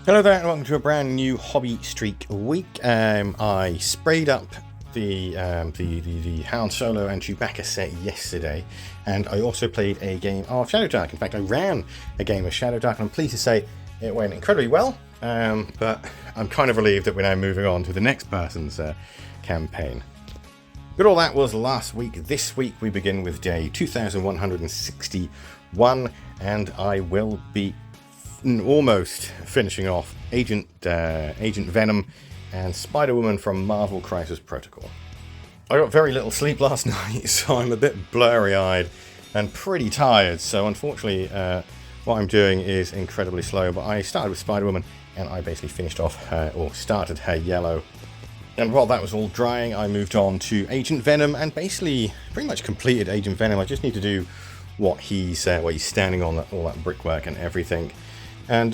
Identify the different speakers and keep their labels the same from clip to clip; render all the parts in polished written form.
Speaker 1: Hello there, and welcome to a brand new Hobby Streak week. I sprayed up the Han Solo and Chewbacca set yesterday, and I also played a game of Shadow Dark. In fact, I ran a game of Shadow Dark, and I'm pleased to say it went incredibly well. But I'm kind of relieved that we're now moving on to the next person's campaign. But all that was last week. This week we begin with day 2161, and I will be almost finishing off Agent Venom and Spider-Woman from Marvel Crisis Protocol. I got very little sleep last night, so I'm a bit blurry-eyed and pretty tired, so unfortunately what I'm doing is incredibly slow, but I started with Spider-Woman and I basically finished off her, or started her yellow. And while that was all drying, I moved on to Agent Venom and basically pretty much completed Agent Venom. I just need to do what he's standing on, all that brickwork and everything. And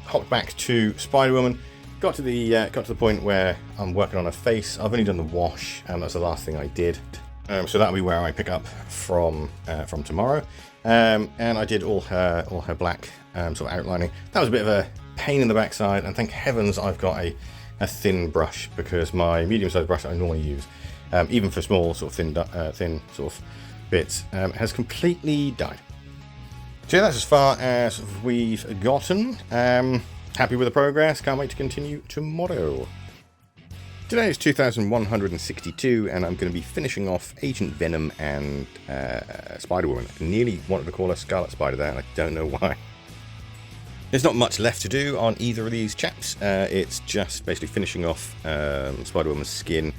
Speaker 1: hopped back to Spider-Woman. Got to the point where I'm working on her face. I've only done the wash, and that's the last thing I did. So that'll be where I pick up from tomorrow. And I did all her black sort of outlining. That was a bit of a pain in the backside, and thank heavens I've got a thin brush, because my medium-sized brush that I normally use, even for small sort of thin sort of bits, has completely died. So that's as far as we've gotten. Happy with the progress, can't wait to continue tomorrow. Today is 2162, and I'm going to be finishing off Agent Venom and Spider-Woman. I nearly wanted to call her Scarlet Spider there, and I don't know why. There's not much left to do on either of these chaps. It's just basically finishing off Spider-Woman's skin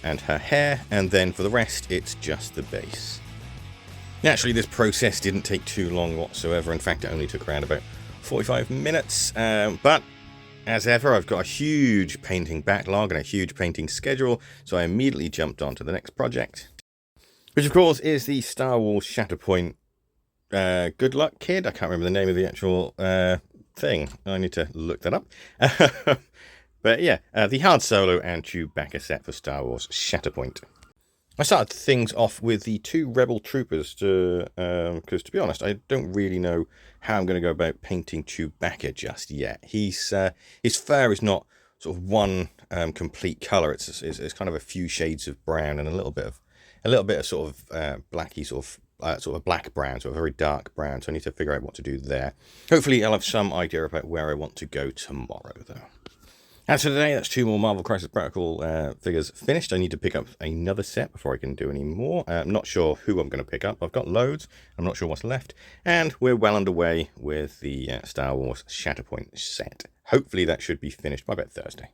Speaker 1: and her hair, and then for the rest, it's just the base. Naturally, this process didn't take too long whatsoever. In fact, it only took around about 45 minutes. But as ever, I've got a huge painting backlog and a huge painting schedule, so I immediately jumped on to the next project, which of course is the Star Wars Shatterpoint Good Luck Kid. I can't remember the name of the actual thing. I need to look that up. But yeah, the Han Solo and Chewbacca set for Star Wars Shatterpoint. I started things off with the two Rebel Troopers, because to be honest, I don't really know how I'm going to go about painting Chewbacca just yet. His fur is not sort of one complete colour. It's kind of a few shades of brown and a little bit of sort of blacky sort of black brown, so a very dark brown. So I need to figure out what to do there. Hopefully, I'll have some idea about where I want to go tomorrow, though. As for today, that's two more Marvel Crisis Protocol figures finished. I need to pick up another set before I can do any more. I'm not sure who I'm going to pick up. I've got loads. I'm not sure what's left. And we're well underway with the Star Wars Shatterpoint set. Hopefully that should be finished by about Thursday.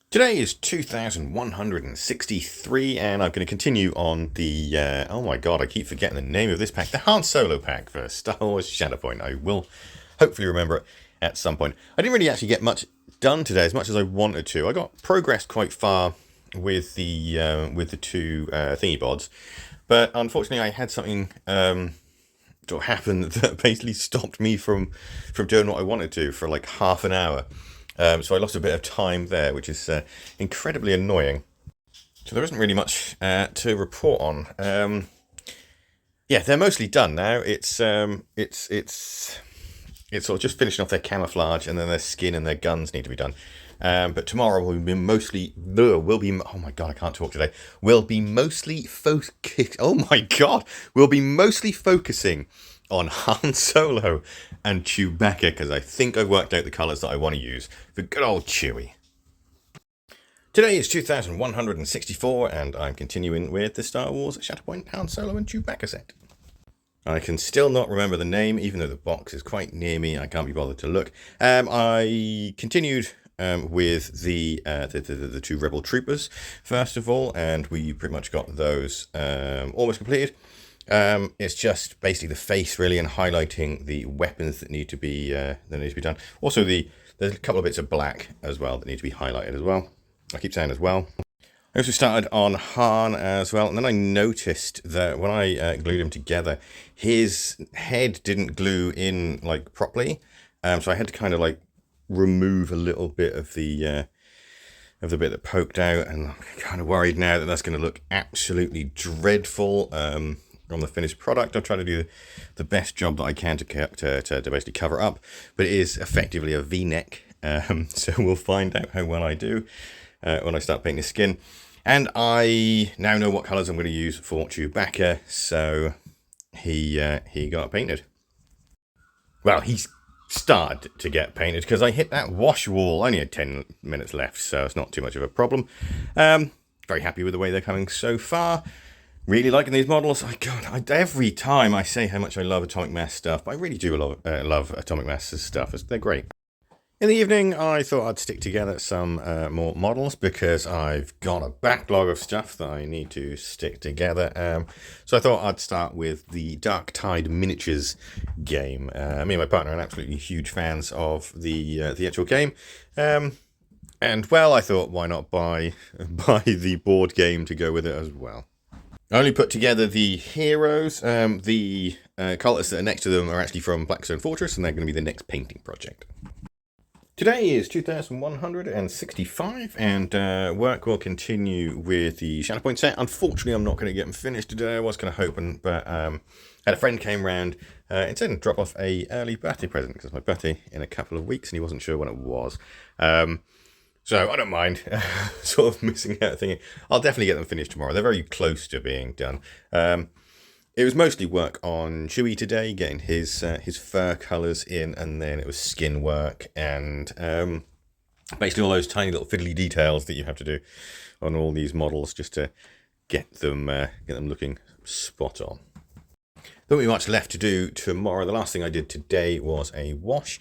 Speaker 1: Today is 2163, and I'm going to continue on the, oh my god, I keep forgetting the name of this pack, the Han Solo pack for Star Wars Shatterpoint. I will hopefully remember it at some point. I didn't really actually get much done today, as much as I wanted to. I got progressed quite far with the two thingy bods, but unfortunately I had something sort of happen that basically stopped me from doing what I wanted to for like half an hour. So I lost a bit of time there, which is incredibly annoying. So there isn't really much to report on. Yeah, they're mostly done now. It's sort of just finishing off their camouflage, and then their skin and their guns need to be done. But tomorrow will be mostly, oh my god, I can't talk today. We'll be mostly focusing on Han Solo and Chewbacca, because I think I've worked out the colours that I want to use for good old Chewie. Today is 2164, and I'm continuing with the Star Wars Shatterpoint Han Solo and Chewbacca set. I can still not remember the name, even though the box is quite near me. I can't be bothered to look. I continued with the two Rebel Troopers, first of all, and we pretty much got those almost completed. It's just basically the face, really, and highlighting the weapons that need to be done. Also, there's a couple of bits of black as well that need to be highlighted as well. I keep saying as well. I also started on Han as well, and then I noticed that when I glued him together, his head didn't glue in like properly, so I had to kind of like remove a little bit of the bit that poked out, and I'm kind of worried now that that's going to look absolutely dreadful. on the finished product. I'll try to do the best job that I can to basically cover up, but it is effectively a V-neck. So we'll find out how well I do when I start painting his skin. And I now know what colours I'm going to use for Chewbacca, so he got painted. Well, he's started to get painted because I hit that wash wall. Only had 10 minutes left, so it's not too much of a problem. Very happy with the way they're coming so far. Really liking these models. Every time I say how much I love Atomic Mass stuff, but I really do love Atomic Mass's stuff. They're great. In the evening, I thought I'd stick together some more models because I've got a backlog of stuff that I need to stick together. So I thought I'd start with the Dark Tide Miniatures game. Me and my partner are absolutely huge fans of the actual game. And well, I thought, why not buy the board game to go with it as well. I only put together the heroes. The cultists that are next to them are actually from Blackstone Fortress, and they're going to be the next painting project. Today is 2165, and work will continue with the Shatterpoint set. Unfortunately, I'm not going to get them finished today. I was kind of hoping, but had a friend came round instead and drop off a early birthday present, because it's my birthday in a couple of weeks, and he wasn't sure when it was. So I don't mind sort of missing out thinking I'll definitely get them finished tomorrow. They're very close to being done. It was mostly work on Chewie today, getting his fur colours in, and then it was skin work and basically all those tiny little fiddly details that you have to do on all these models just to get them looking spot on. There won't be much left to do tomorrow. The last thing I did today was a wash.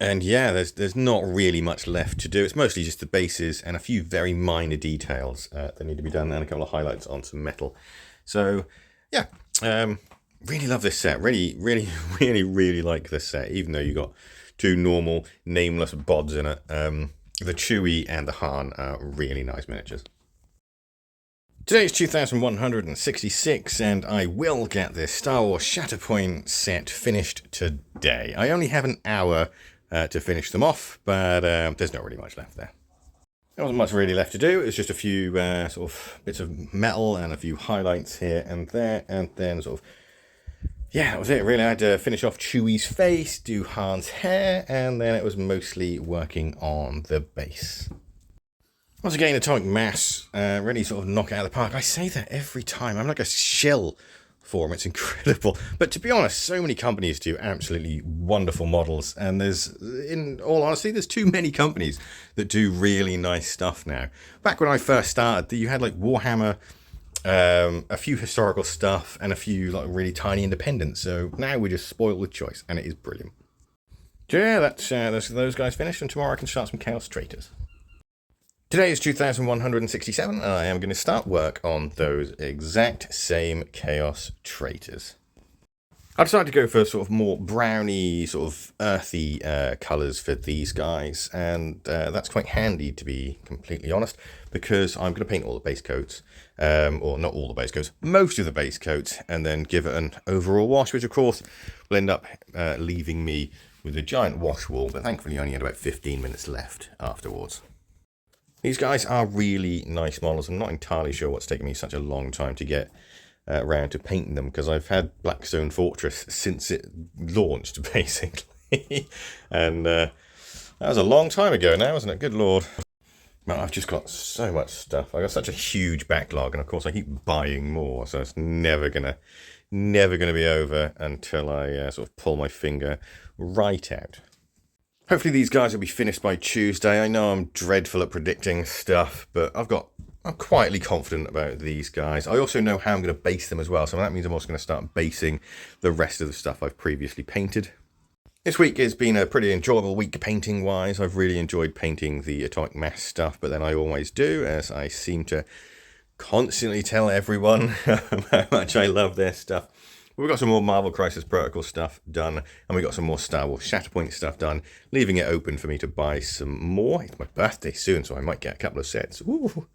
Speaker 1: And yeah, there's not really much left to do. It's mostly just the bases and a few very minor details that need to be done, and a couple of highlights on some metal. So yeah, really love this set. Really like this set, even though you got two normal nameless bods in it. The Chewie and the Han are really nice miniatures. Today is 2166, and I will get this Star Wars Shatterpoint set finished today. I only have an hour to finish them off, but there's not really much left there. There wasn't much really left to do. It was just a few sort of bits of metal and a few highlights here and there, and then sort of, yeah, that was it really. I had to finish off Chewie's face, do Han's hair, and then it was mostly working on the base. Once again, Atomic Mass really sort of knock it out of the park. I say that every time. I'm like a shill for them. It's incredible. But to be honest, so many companies do absolutely wonderful models, and in all honesty, there's too many companies that do really nice stuff now. Back when I first started, you had like Warhammer, a few historical stuff, and a few like really tiny independents. So now we're just spoiled with choice, and it is brilliant. So yeah, that's those guys finished, and tomorrow I can start some Chaos Traitors. Today is 2167, and I am going to start work on those exact same Chaos Traitors. I decided to go for sort of more browny, sort of earthy colours for these guys, and that's quite handy, to be completely honest, because I'm going to paint all the base coats, or not all the base coats, most of the base coats, and then give it an overall wash, which of course will end up leaving me with a giant wash wall, but thankfully I only had about 15 minutes left afterwards. These guys are really nice models. I'm not entirely sure what's taken me such a long time to get around to painting them, because I've had Blackstone Fortress since it launched, basically. And that was a long time ago now, wasn't it? Good lord. Well, I've just got so much stuff. I've got such a huge backlog, and of course I keep buying more, so it's never gonna be over until I sort of pull my finger right out. Hopefully these guys will be finished by Tuesday. I know I'm dreadful at predicting stuff, but I'm quietly confident about these guys. I also know how I'm going to base them as well, so that means I'm also going to start basing the rest of the stuff I've previously painted. This week has been a pretty enjoyable week painting-wise. I've really enjoyed painting the Atomic Mass stuff, but then I always do, as I seem to constantly tell everyone how much I love their stuff. We've got some more Marvel Crisis Protocol stuff done, and we got some more Star Wars Shatterpoint stuff done, leaving it open for me to buy some more. It's my birthday soon, so I might get a couple of sets. Ooh.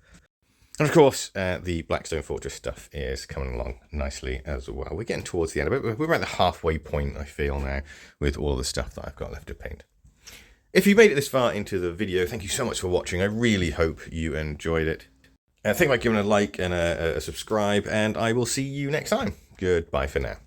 Speaker 1: And of course, the Blackstone Fortress stuff is coming along nicely as well. We're getting towards the end of it. We're at the halfway point, I feel, now, with all of the stuff that I've got left to paint. If you made it this far into the video, thank you so much for watching. I really hope you enjoyed it. Think about giving a like and a subscribe, and I will see you next time. Goodbye for now.